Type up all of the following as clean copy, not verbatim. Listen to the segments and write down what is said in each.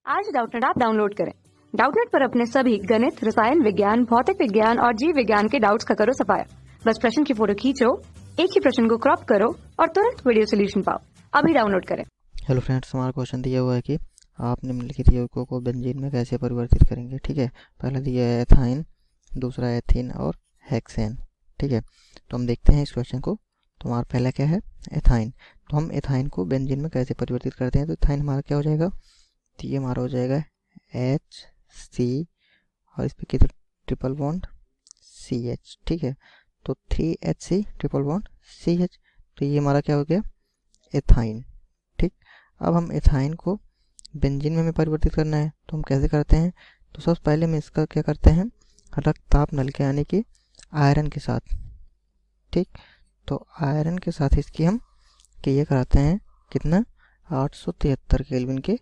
आज Doubtnut app download करें। Doubtnut पर अपने सभी गणित, रसायन विज्ञान, भौतिक विज्ञान और जीव विज्ञान के डाउट्स का करो सफाया। बस प्रश्न की फोटो खींचो, एक ही प्रश्न को क्रॉप करो और तुरंत वीडियो सोल्यूशन पाओ। अभी डाउनलोड करें। हेलो फ्रेंड्स, हमारा क्वेश्चन दिया हुआ है कि आप निम्नलिखित यौगिकों को बेंजीन में कैसे परिवर्तित करेंगे। ठीक है, पहला दिया है एथाइन, दूसरा एथीन और हेक्सेन। ठीक है, तो हम देखते हैं इस क्वेश्चन को। तो हमारा पहला क्या है, एथाइन। तो हम एथाइन को बेंजीन में कैसे परिवर्तित करते हैं। तो एथाइन हमारा क्या हो जाएगा, तो ये हमारा हो जाएगा HC और इस पर कितने ट्रिपल बॉन्ड CH। ठीक है, तो 3HC ट्रिपल बॉन्ड CH। तो ये हमारा क्या हो गया, एथाइन। ठीक, अब हम एथाइन को बेंजीन में हमें परिवर्तित करना है। तो हम कैसे करते हैं, तो सबसे पहले हम इसका क्या करते हैं, रक्तताप नलिका यानी कि आयरन के साथ। ठीक, तो आयरन के साथ इसकी हम क्रिया कराते हैं कितना, 873 केल्विन के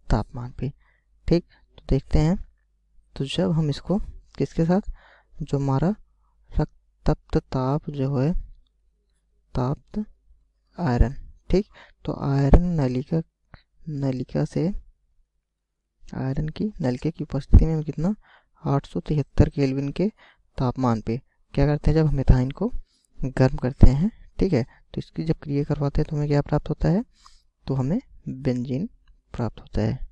तापमान पे। ठीक, तो देखते हैं, तो जब हम इसको किसके साथ, जो हमारा तप्त ताप जो है, ताप्त आयरन। ठीक, तो आयरन नलिका से आयरन की नलिका की उपस्थिति में कितना, 873 केल्विन के तापमान पे क्या करते हैं, जब हम एथाइन को गर्म करते हैं। ठीक है, तो इसकी जब क्रिया करवाते हैं तो हमें क्या प्राप्त होता है, तो हमें बेंजीन प्राप्त होता है।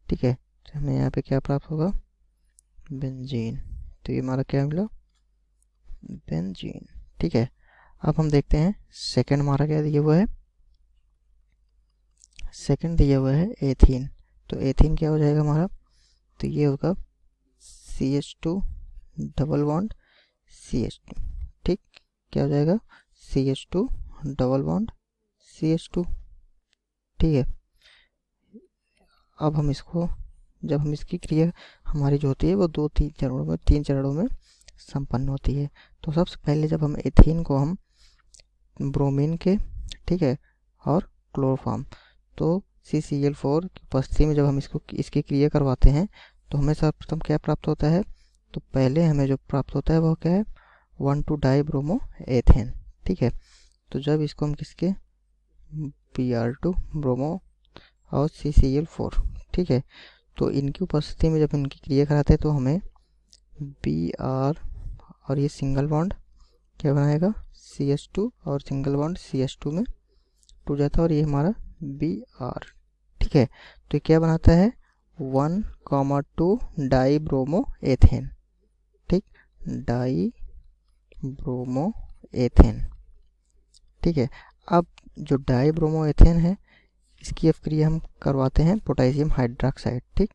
ठीक है, तो हमें यहाँ पे क्या प्राप्त होगा, बेंजीन। तो ये हमारा क्या मिला, बेंजीन। ठीक है, अब हम देखते हैं सेकंड हमारा क्या दिया हुआ है। सेकंड दिया हुआ है एथीन। तो एथीन क्या हो जाएगा हमारा, तो ये होगा CH2 डबल बॉन्ड CH2। ठीक, क्या हो जाएगा, CH2 डबल बॉन्ड CH2। ठीक है, अब हम इसको, जब हम इसकी क्रिया हमारी जो होती है वो तीन चरणों में संपन्न होती है। तो सबसे पहले जब हम एथीन को हम ब्रोमीन के, ठीक है, और क्लोरोफॉर्म, तो CCl4 की उपस्थिति में जब हम इसकी क्रिया करवाते हैं तो हमें सर्वप्रथम क्या प्राप्त होता है, तो पहले हमें जो प्राप्त होता है वो क्या है, 1,2-डाई ब्रोमो एथेन। ठीक है, तो जब इसको हम किसके, Br2 ब्रोमो और CCl4, ठीक है, तो इनकी उपस्थिति में जब इनकी क्रिया कराते हैं तो हमें Br और ये सिंगल बॉन्ड क्या बनाएगा, CH2 और सिंगल बॉन्ड CH2 में टूट जाता है और ये हमारा Br। ठीक है, तो ये क्या बनाता है, 1,2 डाई ब्रोमो एथेन। ठीक, डाई ब्रोमो एथेन। ठीक है, अब जो डाई ब्रोमो एथेन है इसकी क्रिया हम करवाते हैं पोटेशियम हाइड्रोक्साइड। ठीक,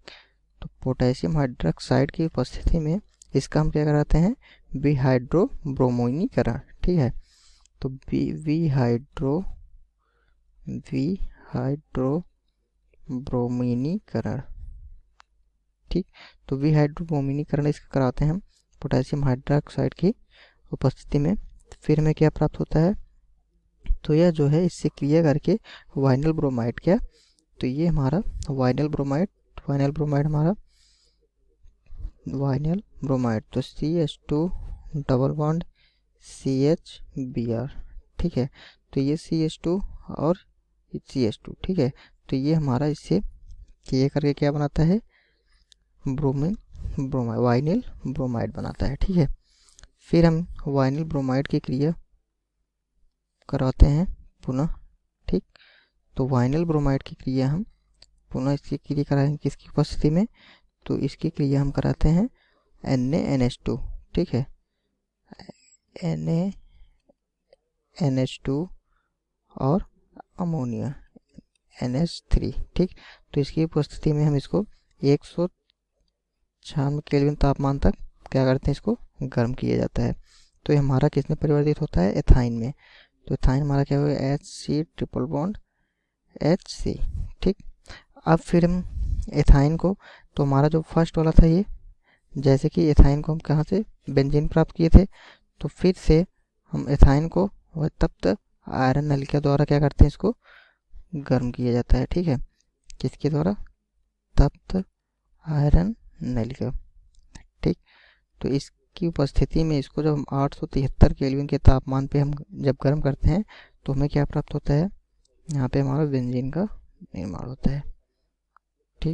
तो पोटेशियम हाइड्रोक्साइड की उपस्थिति में इसका हम क्या कराते हैं, विहाइड्रोब्रोमोनीकरण। ठीक है, तो विहाइड्रोब्रोमीनीकरण। ठीक, तो विहाइड्रोब्रोमीनीकरण इसका कराते हैं हम पोटेशियम हाइड्रोक्साइड की उपस्थिति में। फिर हमें क्या प्राप्त होता है, तो यह जो है इससे क्रिया करके वाइनल ब्रोमाइड, क्या, तो ये हमारा वाइनल ब्रोमाइड हमारा वाइनल ब्रोमाइड, तो CH2 double bond CH Br। ठीक है, तो ये CH2 और CH2। ठीक है, तो ये हमारा इससे क्रिया करके क्या बनाता है, वाइनिल ब्रोमाइड बनाता है। ठीक है, फिर हम वाइनिल ब्रोमाइड की क्रिया कराते हैं पुनः। ठीक, तो वाइनिल ब्रोमाइड की क्रिया हम पुनः इसकी क्रिया कराएंगे किसकी उपस्थिति में, तो इसकी क्रिया हम कराते हैं NaNH2। ठीक है, NaNH2 और अमोनिया NH3। ठीक, तो इसकी उपस्थिति में हम इसको 196 केल्विन तापमान तक क्या करते हैं, इसको गर्म किया जाता है। तो ये हमारा किस में परिवर्तित होता है, एथाइन में। तो एथाइन हमारा क्या होगा, HC ट्रिपल बॉन्ड HC। ठीक, अब फिर हम एथाइन को, तो हमारा जो फर्स्ट वाला था ये, जैसे कि एथाइन को हम कहाँ से बेंजीन प्राप्त किए थे, तो फिर से हम एथाइन को वह तप्त आयरन नलिका द्वारा क्या करते हैं, इसको गर्म किया जाता है। ठीक है, किसके द्वारा, तप्त आयरन नलिका। ठीक, तो इसकी उपस्थिति में इसको जब हम 873 केल्विन के तापमान पे हम जब गर्म करते हैं तो हमें क्या प्राप्त होता है, यहाँ पे हमारा बेंजीन का निर्माण होता है। ठीक।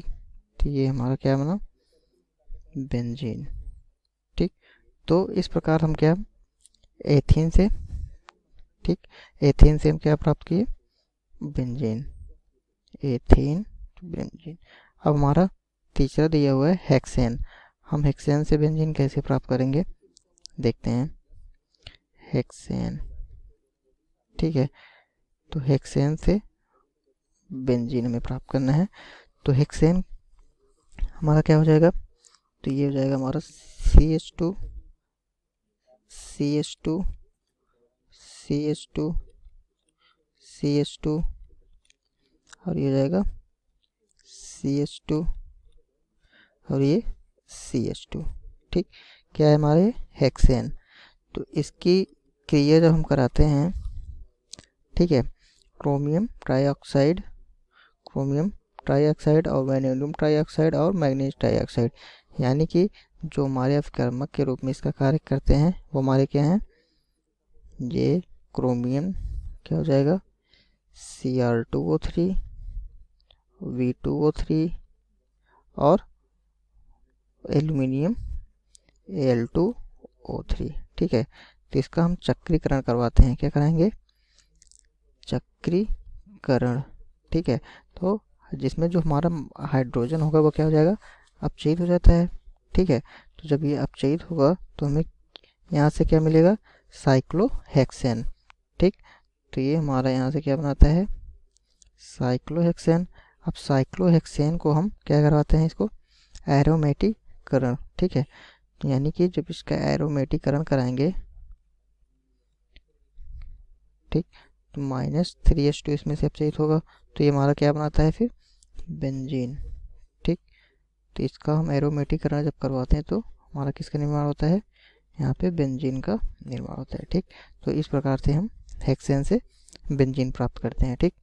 तो ये हमारा क्या बना, बेंजीन। ठीक, तो इस प्रकार हम क्या, एथीन से, ठीक, एथीन से हम क्या प्राप्त किए, बेंजीन, एथीन बेंजीन। अब हमारा तीसरा दिया हुआ है हेक्सेन। हम हेक्सेन से बेंजीन कैसे प्राप्त करेंगे, देखते हैं। हेक्सेन, ठीक है, तो हेक्सेन से बेंजीन हमें प्राप्त करना है। तो हेक्सेन हमारा क्या हो जाएगा, तो ये हो जाएगा हमारा CH2 CH2 CH2 CH2 और ये हो जाएगा CH2 और ये CH2। ठीक, क्या है हमारे, हेक्सेन। तो इसकी क्रिया जब हम कराते हैं, ठीक है, क्रोमियम ट्राइऑक्साइड और वैनेडियम ट्राइऑक्साइड और मैग्नीज ट्राइऑक्साइड, यानी कि जो हमारे अपकर्मक के रूप में इसका कार्य करते हैं वो हमारे क्या हैं, ये क्रोमियम क्या हो जाएगा, Cr2O3 V2O3 और एल्यूमिनियम Al2O3। ठीक है, तो इसका हम चक्रीकरण करवाते हैं, क्या कराएंगे, चक्रीकरण। ठीक है, तो जिसमें जो हमारा हाइड्रोजन होगा वो क्या हो जाएगा, अपचयित हो जाता है। ठीक है, तो जब ये अपचयित होगा तो हमें यहाँ से क्या मिलेगा, साइक्लोहेक्सेन। ठीक, तो ये हमारा यहाँ से क्या बनाता है, साइक्लोहेक्सेन। अब साइक्लोहेक्सेन को हम क्या करवाते हैं, इसको एरोमेटिकरण। ठीक है, यानी कि जब इसका एरोमेटिकरण कराएंगे, ठीक, तो -3H2 इसमें से अपचयित होगा, तो ये हमारा क्या बनाता है फिर, बेंजीन। ठीक, तो इसका हम एरोमेटिकरण जब करवाते हैं तो हमारा किसका निर्माण होता है, यहाँ पे बेंजीन का निर्माण होता है। ठीक, तो इस प्रकार से हम हेक्सेन से बेंजीन प्राप्त करते हैं। ठीक,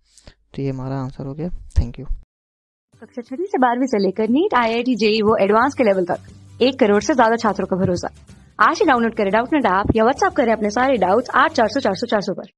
तो ये हमारा आंसर हो गया। Thank you. कक्षा 6वीं से 12वीं से लेकर नीट, IIT, JEE वो एडवांस के लेवल तक 1 करोड़ से ज्यादा छात्रों का भरोसा। आज ही डाउनलोड करें डाउटनेट ऐप या व्हाट्सएप करें अपने सारे डाउट्स 8400 400 400 पर।